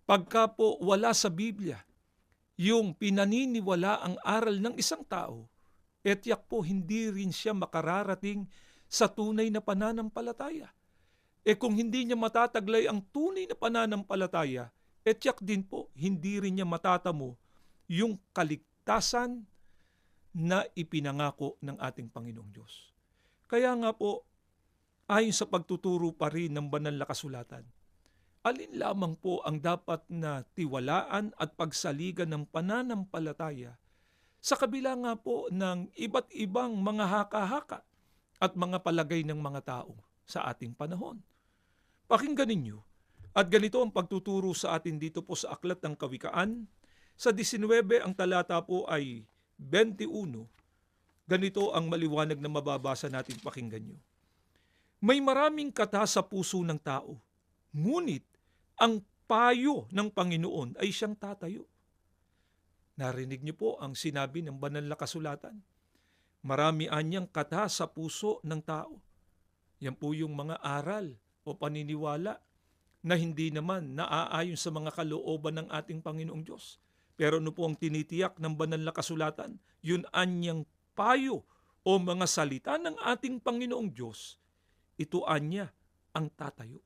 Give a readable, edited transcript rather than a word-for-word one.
Pagka po wala sa Biblia yung pinaniniwala ang aral ng isang tao, tiyak po hindi rin siya makararating sa tunay na pananampalataya. Kung hindi niya matataglay ang tunay na pananampalataya, tiyak din po hindi rin niya matatamo yung kaligtasan na ipinangako ng ating Panginoong Diyos. Kaya nga po, ayon sa pagtuturo pa rin ng banal na kasulatan, alin lamang po ang dapat na tiwalaan at pagsaligan ng pananampalataya sa kabila nga po ng iba't ibang mga haka-haka at mga palagay ng mga tao sa ating panahon. Pakinggan ninyo, at ganito ang pagtuturo sa atin dito po sa Aklat ng Kawikaan. Sa 19 ang talata po ay 21. Ganito ang maliwanag na mababasa natin, pakinggan nyo. May maraming kata sa puso ng tao, ngunit ang payo ng Panginoon ay siyang tatayo. Narinig niyo po ang sinabi ng banal na kasulatan. Marami anyang kata sa puso ng tao. Yan po yung mga aral o paniniwala na hindi naman naaayon sa mga kalooban ng ating Panginoong Diyos. Pero ano po ang tinitiyak ng banal na kasulatan? Yun anyang payo o mga salita ng ating Panginoong Diyos. Ito anya ang tatayo.